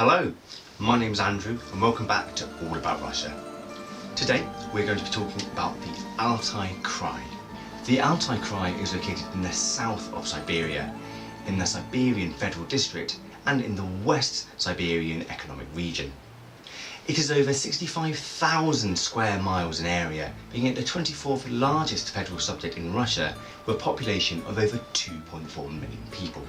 Hello, my name's Andrew and welcome back to All About Russia. Today we're going to be talking about the Altai Krai. The Altai Krai is located in the south of Siberia, in the Siberian Federal District and in the West Siberian Economic Region. It is over 65,000 square miles in area, being it the 24th largest federal subject in Russia with a population of over 2.4 million people.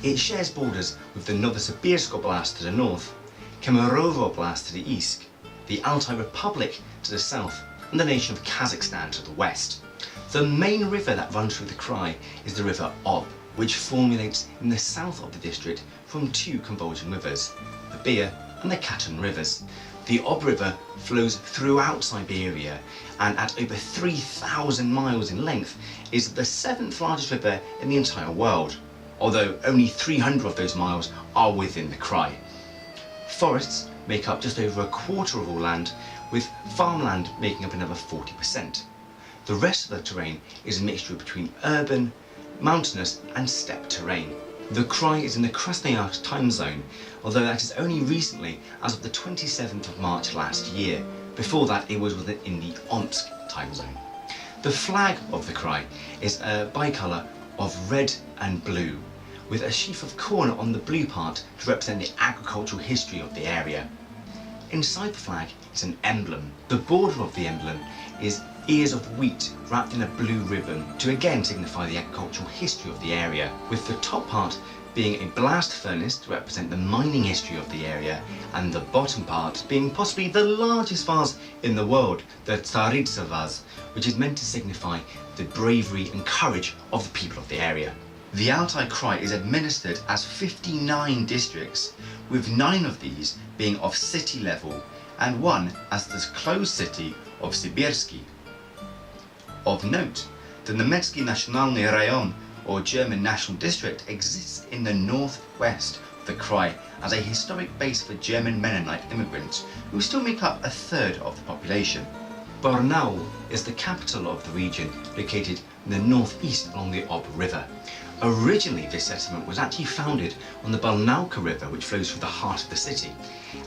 It shares borders with the Novosibirsk Oblast to the north, Kemerovo Oblast to the east, the Altai Republic to the south, and the nation of Kazakhstan to the west. The main river that runs through the Krai is the river Ob, which formulates in the south of the district from two converging rivers, the Bir and the Katun rivers. The Ob River flows throughout Siberia and at over 3,000 miles in length is the 7th largest river in the entire world, although only 300 of those miles are within the Krai. Forests make up just over a quarter of all land, with farmland making up another 40%. The rest of the terrain is a mixture between urban, mountainous and steppe terrain. The Krai is in the Krasnoyarsk time zone, although that is only recently as of the 27th of March last year. Before that it was within the Omsk time zone. The flag of the Krai is a bicolour of red and blue, with a sheaf of corn on the blue part to represent the agricultural history of the area. Inside the flag is an emblem. The border of the emblem is ears of wheat wrapped in a blue ribbon to again signify the agricultural history of the area, with the top part being a blast furnace to represent the mining history of the area, and the bottom part being possibly the largest vase in the world, the Tsaritsa vase, which is meant to signify the bravery and courage of the people of the area. The Altai Krai is administered as 59 districts, with 9 of these being of city level and 1 as the closed city of Sibirsky. Of note, the Nemetsky Nationalny Rayon, or German National District, exists in the northwest of the Krai as a historic base for German Mennonite immigrants who still make up a third of the population. Barnaul is the capital of the region, located in the northeast along the Ob River. Originally this settlement was actually founded on the Barnaul River, which flows through the heart of the city,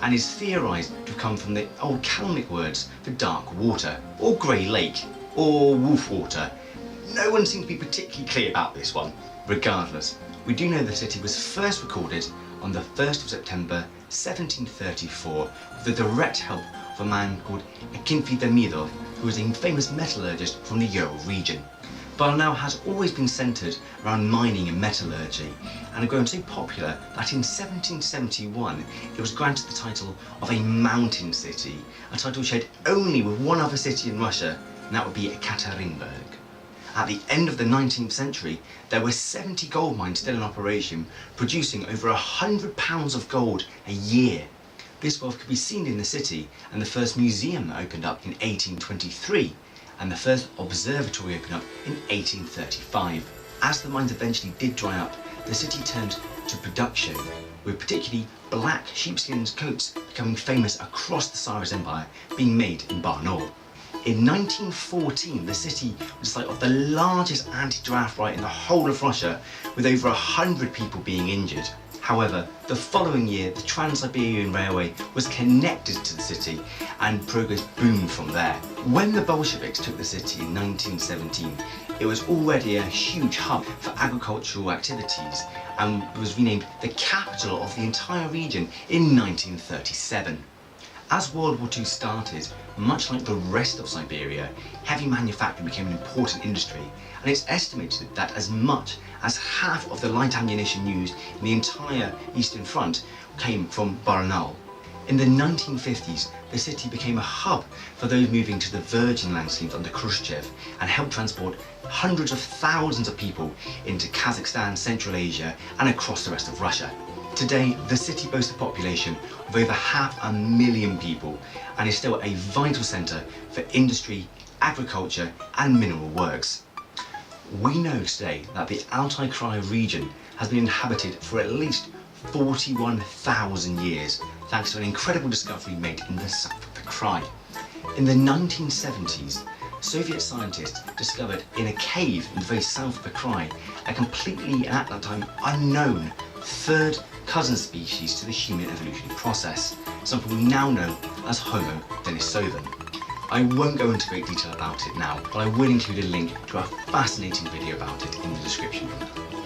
and is theorised to come from the old Kalmyk words for dark water, or grey lake, or wolf water. No one seems to be particularly clear about this one. Regardless, we do know the city was first recorded on the 1st of September 1734 with the direct help of a man called Akinfi Demidov, who was a famous metallurgist from the Ural region. Barnaul has always been centred around mining and metallurgy, and had grown so popular that in 1771 it was granted the title of a mountain city, a title shared only with one other city in Russia, and that would be Ekaterinburg. At the end of the 19th century, there were 70 gold mines still in operation, producing over 100 pounds of gold a year. This wealth could be seen in the city, and the first museum opened up in 1823, and the first observatory opened up in 1835. As the mines eventually did dry up, the city turned to production, with particularly black sheepskin coats becoming famous across the Tsarist Empire, being made in Barnaul. In 1914, the city was the site of the largest anti-draft riot in the whole of Russia, with over 100 people being injured. However, the following year, the Trans-Siberian Railway was connected to the city, and progress boomed from there. When the Bolsheviks took the city in 1917, it was already a huge hub for agricultural activities, and was renamed the capital of the entire region in 1937. As World War II started, much like the rest of Siberia, heavy manufacturing became an important industry, and it's estimated that as much as half of the light ammunition used in the entire Eastern Front came from Barnaul. In the 1950s, the city became a hub for those moving to the Virgin Landscape under Khrushchev, and helped transport hundreds of thousands of people into Kazakhstan, Central Asia, and across the rest of Russia. Today, the city boasts a population of over 500,000 people, and is still a vital centre for industry, agriculture and mineral works. We know today that the Altai Krai region has been inhabited for at least 41,000 years, thanks to an incredible discovery made in the south of the Krai. In the 1970s, Soviet scientists discovered in a cave in the very south of the Krai a completely, and at that time, unknown third cousin species to the human evolutionary process, something we now know as Homo denisovans. I won't go into great detail about it now, but I will include a link to a fascinating video about it in the description.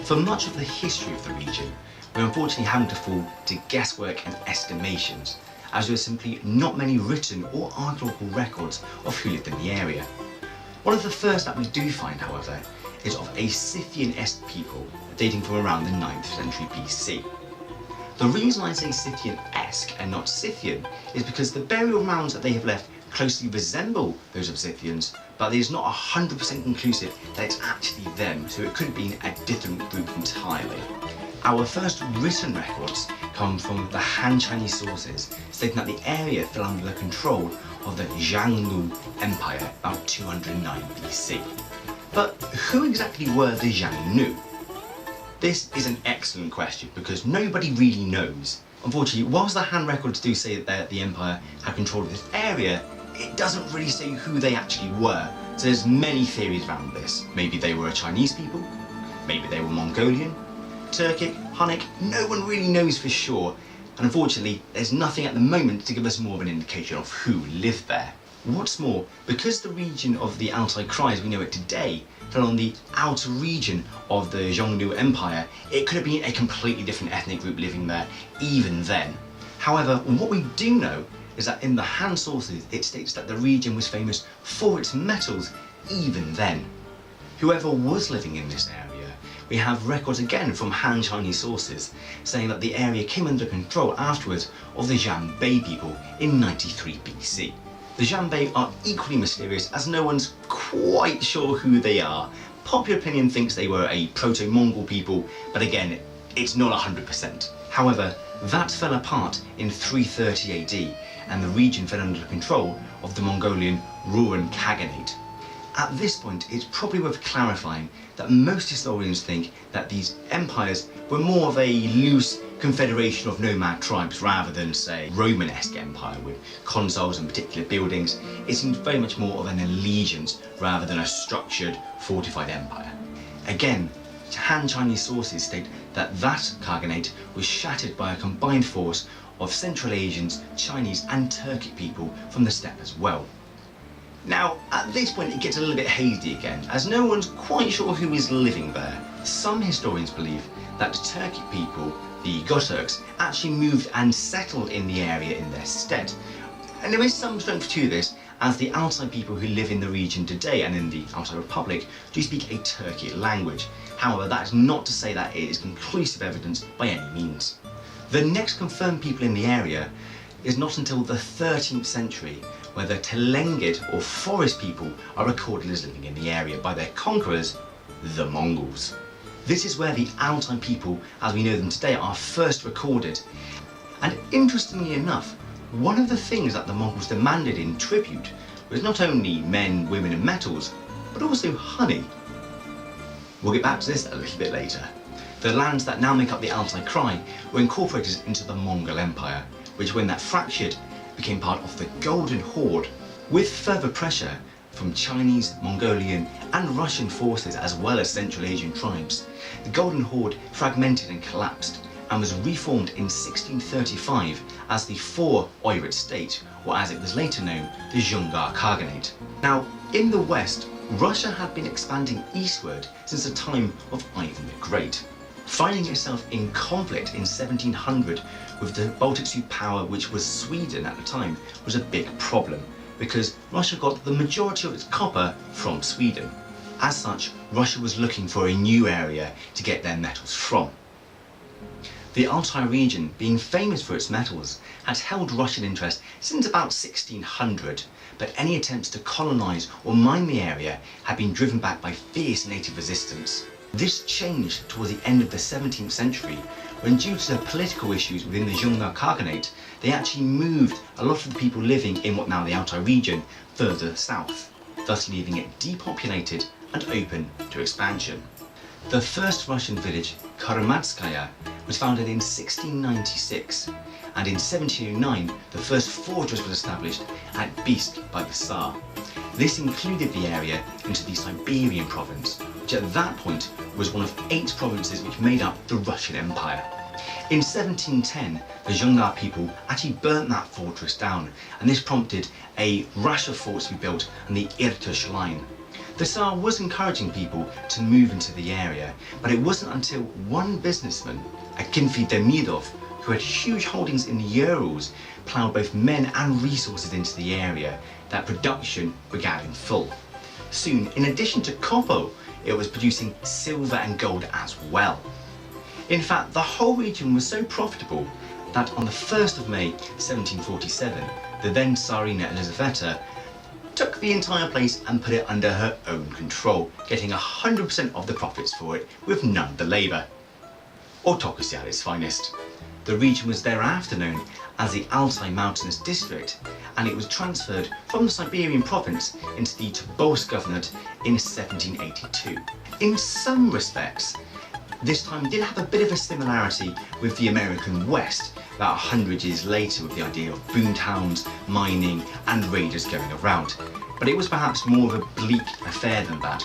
For much of the history of the region, we're unfortunately having to fall to guesswork and estimations, as there are simply not many written or archaeological records of who lived in the area. One of the first that we do find, however, is of a Scythian-esque people dating from around the 9th century BC. The reason I say Scythian-esque and not Scythian is because the burial mounds that they have left closely resemble those of Scythians, but it is not 100% conclusive that it's actually them, so it could have been a different group entirely. Our first written records come from the Han Chinese sources, stating that the area fell under the control of the Xiongnu Empire about 209 BC. But who exactly were the Xiongnu? This is an excellent question because nobody really knows. Unfortunately, whilst the Han records do say that the Empire had control of this area, it doesn't really say who they actually were, so there's many theories around this. Maybe they were a Chinese people, maybe they were Mongolian, Turkic, Hunnic, no one really knows for sure, and unfortunately there's nothing at the moment to give us more of an indication of who lived there. What's more, because the region of the Altai Krai as we know it today fell on the outer region of the Xiongnu Empire, it could have been a completely different ethnic group living there even then. However, what we do know is that in the Han sources it states that the region was famous for its metals even then. Whoever was living in this area, we have records again from Han Chinese sources saying that the area came under control afterwards of the Xianbei people in 93 BC. The Xianbei are equally mysterious as no one's quite sure who they are. Popular opinion thinks they were a proto-Mongol people, but again, it's not 100%. However, that fell apart in 330 AD, and the region fell under the control of the Mongolian Rouran Khaganate. At this point, it's probably worth clarifying that most historians think that these empires were more of a loose confederation of nomad tribes rather than, say, Romanesque empire with consuls and particular buildings. It seems very much more of an allegiance rather than a structured, fortified empire. Again, Han Chinese sources state that that Khaganate was shattered by a combined force of Central Asians, Chinese and Turkic people from the steppe as well. Now, at this point it gets a little bit hazy again, as no one's quite sure who is living there. Some historians believe that the Turkic people, the Göturks, actually moved and settled in the area in their stead. And there is some strength to this, as the Altai people who live in the region today and in the Altai Republic do speak a Turkic language. However, that is not to say that it is conclusive evidence by any means. The next confirmed people in the area is not until the 13th century, where the Telengid or forest people are recorded as living in the area by their conquerors, the Mongols. This is where the Altai people, as we know them today, are first recorded. And interestingly enough, one of the things that the Mongols demanded in tribute was not only men, women and metals, but also honey. We'll get back to this a little bit later. The lands that now make up the Altai Krai were incorporated into the Mongol Empire, which when that fractured became part of the Golden Horde. With further pressure from Chinese, Mongolian and Russian forces as well as Central Asian tribes, the Golden Horde fragmented and collapsed and was reformed in 1635 as the Four Oirat State, or as it was later known, the Dzungar Khaganate. Now, in the west, Russia had been expanding eastward since the time of Ivan the Great. Finding itself in conflict in 1700 with the Baltic superpower, which was Sweden at the time, was a big problem because Russia got the majority of its copper from Sweden. As such, Russia was looking for a new area to get their metals from. The Altai region, being famous for its metals, had held Russian interest since about 1600, but any attempts to colonize or mine the area had been driven back by fierce native resistance. This changed towards the end of the 17th century, when due to political issues within the Dzungar Khaganate, they actually moved a lot of the people living in what now the Altai region further south, thus leaving it depopulated and open to expansion. The first Russian village, Karamatskaya, was founded in 1696, and in 1709 the first fortress was established at Biysk by the Tsar. This included the area into the Siberian province, which at that point was one of 8 provinces which made up the Russian Empire. In 1710, the Zhonga people actually burnt that fortress down, and this prompted a rash of forts to be built on the Irtysh line. The Tsar was encouraging people to move into the area, but it wasn't until one businessman, Akinfi Demidov, who had huge holdings in the Urals, ploughed both men and resources into the area, that production began in full. Soon, in addition to copper, it was producing silver and gold as well. In fact, the whole region was so profitable that on the 1st of May 1747, the then Tsarina Elizaveta took the entire place and put it under her own control, getting 100% of the profits for it with none of the labour. Autocracy at its finest. The region was thereafter known as the Altai Mountainous District, and it was transferred from the Siberian province into the Tobolsk Governorate in 1782. In some respects, this time did have a bit of a similarity with the American West, about 100 years later, with the idea of boomtowns, mining and raiders going around. But it was perhaps more of a bleak affair than that,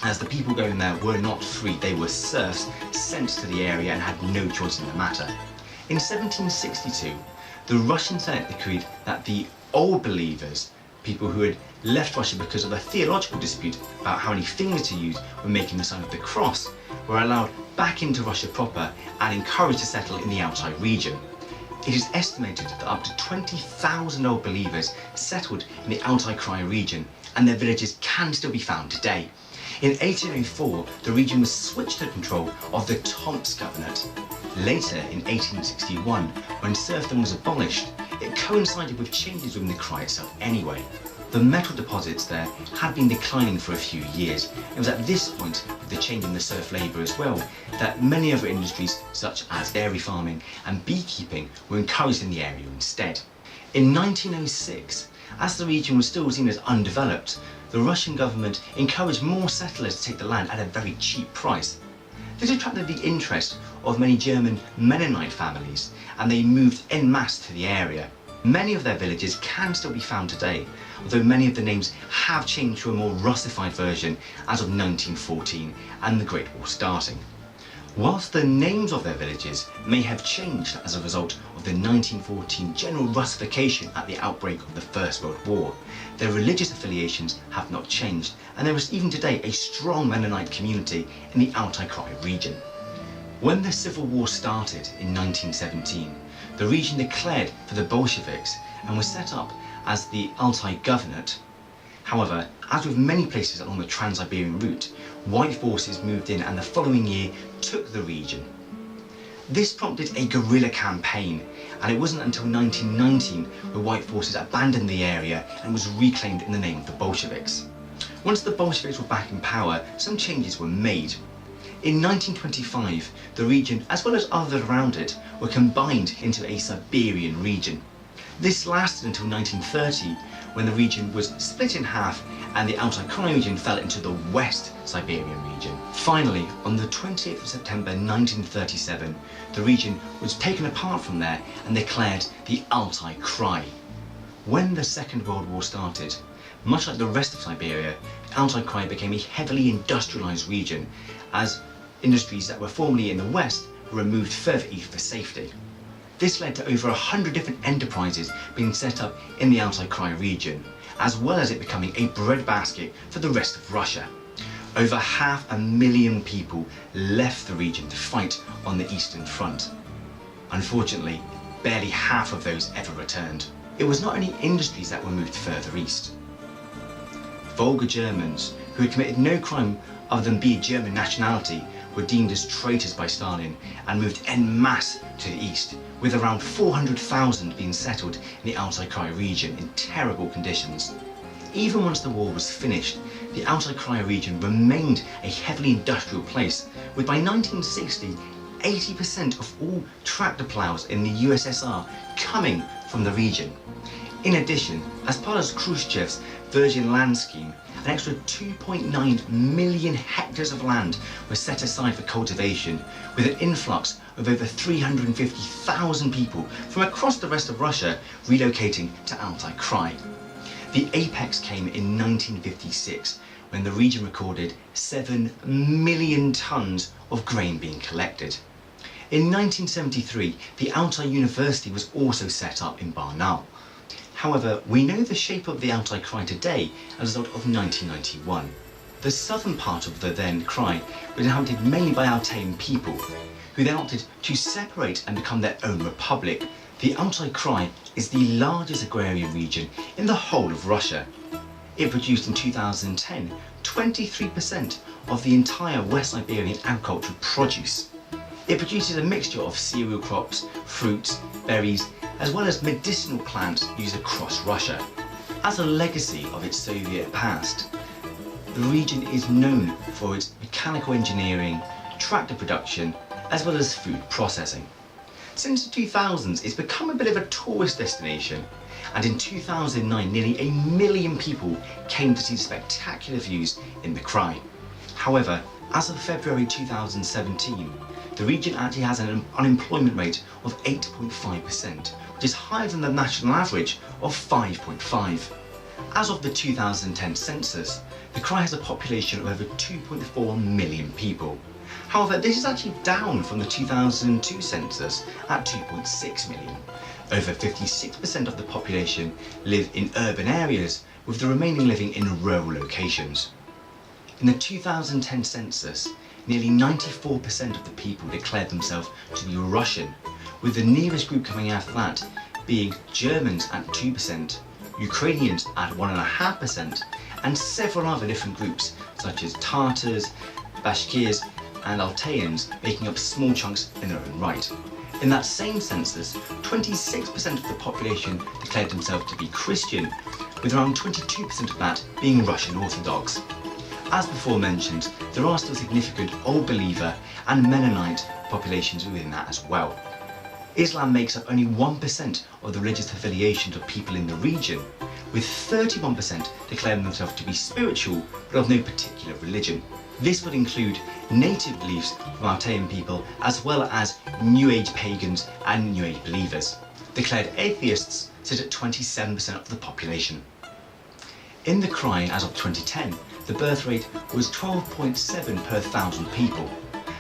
as the people going there were not free, they were serfs sent to the area and had no choice in the matter. In 1762, the Russian Senate decreed that the old believers, people who had left Russia because of a theological dispute about how many fingers to use when making the sign of the cross, were allowed back into Russia proper and encouraged to settle in the Altai region. It is estimated that up to 20,000 old believers settled in the Altai Krai region, and their villages can still be found today. In 1804, the region was switched to control of the Tomsk Governorate. Later, in 1861, when serfdom was abolished, it coincided with changes within the Krai itself anyway. The metal deposits there had been declining for a few years. It was at this point, with the change in the serf labour as well, that many other industries such as dairy farming and beekeeping were encouraged in the area instead. In 1906, as the region was still seen as undeveloped, the Russian government encouraged more settlers to take the land at a very cheap price. This attracted the interest of many German Mennonite families, and they moved en masse to the area. Many of their villages can still be found today, although many of the names have changed to a more Russified version as of 1914 and the Great War starting. Whilst the names of their villages may have changed as a result of the 1914 general Russification at the outbreak of the First World War, their religious affiliations have not changed, and there is even today a strong Mennonite community in the Altai Krai region. When the Civil War started in 1917, the region declared for the Bolsheviks and was set up as the Altai Governorate. However, as with many places along the Trans-Siberian route, white forces moved in and the following year took the region. This prompted a guerrilla campaign, and it wasn't until 1919 where white forces abandoned the area and was reclaimed in the name of the Bolsheviks. Once the Bolsheviks were back in power, some changes were made. In 1925, the region, as well as others around it, were combined into a Siberian region. This lasted until 1930, when the region was split in half and the Altai Krai region fell into the West Siberian region. Finally, on the 20th of September 1937, the region was taken apart from there and declared the Altai Krai. When the Second World War started, much like the rest of Siberia, the Altai Krai became a heavily industrialised region, as industries that were formerly in the west were removed further east for safety. This led to over 100 different enterprises being set up in the Altai Krai region, as well as it becoming a breadbasket for the rest of Russia. Over 500,000 people left the region to fight on the Eastern Front. Unfortunately, barely half of those ever returned. It was not only industries that were moved further east. Volga Germans, who had committed no crime other than be German nationality, were deemed as traitors by Stalin and moved en masse to the east, with around 400,000 being settled in the Altai Krai region in terrible conditions. Even once the war was finished, the Altai Krai region remained a heavily industrial place, with by 1960, 80% of all tractor plows in the USSR coming from the region. In addition, as part of Khrushchev's Virgin Land Scheme, an extra 2.9 million hectares of land was set aside for cultivation, with an influx of over 350,000 people from across the rest of Russia relocating to Altai Krai. The apex came in 1956, when the region recorded 7 million tons of grain being collected. In 1973, the Altai University was also set up in Barnaul. However, we know the shape of the Altai Krai today as a result of 1991. The southern part of the then Krai was inhabited mainly by Altaian people, who then opted to separate and become their own republic. The Altai Krai is the largest agrarian region in the whole of Russia. It produced in 2010 23% of the entire West Siberian agricultural produce. It produces a mixture of cereal crops, fruits, berries, as well as medicinal plants used across Russia. As a legacy of its Soviet past, the region is known for its mechanical engineering, tractor production, as well as food processing. Since the 2000s, it's become a bit of a tourist destination, and in 2009 nearly 1 million people came to see the spectacular views in the Krai. However, as of February 2017, the region actually has an unemployment rate of 8.5%, which is higher than the national average of 5.5%. As of the 2010 census, the Krai has a population of over 2.4 million people. However, this is actually down from the 2002 census at 2.6 million. Over 56% of the population live in urban areas, with the remaining living in rural locations. In the 2010 census, nearly 94% of the people declared themselves to be Russian, with the nearest group coming after that being Germans at 2%, Ukrainians at 1.5%, and several other different groups such as Tatars, Bashkirs and Altaians making up small chunks in their own right. In that same census, 26% of the population declared themselves to be Christian, with around 22% of that being Russian Orthodox. As before mentioned, there are still significant Old Believer and Mennonite populations within that as well. Islam makes up only 1% of the religious affiliations of people in the region, with 31% declaring themselves to be spiritual but of no particular religion. This would include native beliefs from Altaian people as well as New Age pagans and New Age believers. Declared atheists sit at 27% of the population. In the Krai as of 2010, the birth rate was 12.7 per 1,000 people.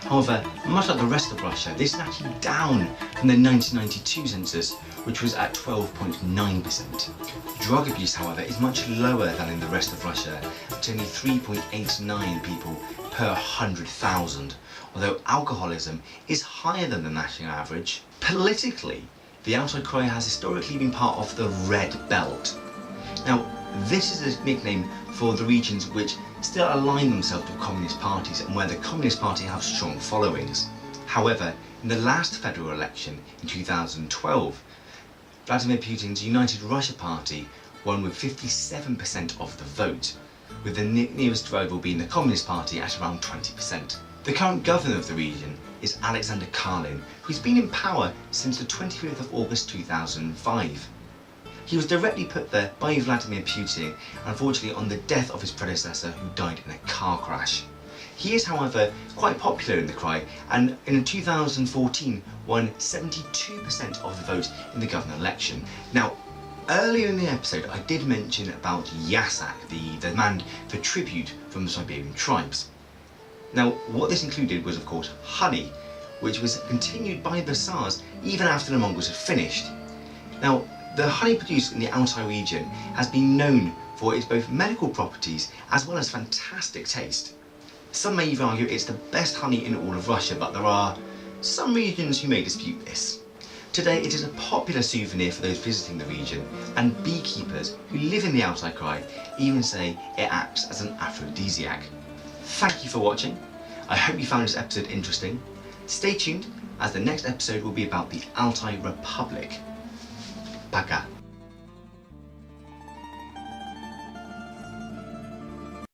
However, much like the rest of Russia, this is actually down from the 1992 census, which was at 12.9%. Drug abuse, however, is much lower than in the rest of Russia, at only 3.89 people per 100,000, although alcoholism is higher than the national average. Politically, the Altai Krai has historically been part of the Red Belt. Now, this is a nickname for the regions which still align themselves with communist parties and where the Communist Party have strong followings. However, in the last federal election in 2012, Vladimir Putin's United Russia Party won with 57% of the vote, with the nearest rival being the Communist Party at around 20%. The current governor of the region is Alexander Karlin, who's been in power since the 25th of August 2005. He was directly put there by Vladimir Putin, unfortunately on the death of his predecessor who died in a car crash. He is, however, quite popular in the Krai and in 2014 won 72% of the vote in the governor election. Now, earlier in the episode I did mention about Yasak, the demand for tribute from the Siberian tribes. Now, what this included was of course honey, which was continued by the Tsars even after the Mongols had finished. Now, the honey produced in the Altai region has been known for its both medical properties as well as fantastic taste. Some may even argue it's the best honey in all of Russia, but there are some regions who may dispute this. Today it is a popular souvenir for those visiting the region, and beekeepers who live in the Altai Krai even say it acts as an aphrodisiac. Thank you for watching. I hope you found this episode interesting. Stay tuned as the next episode will be about the Altai Republic. Пока.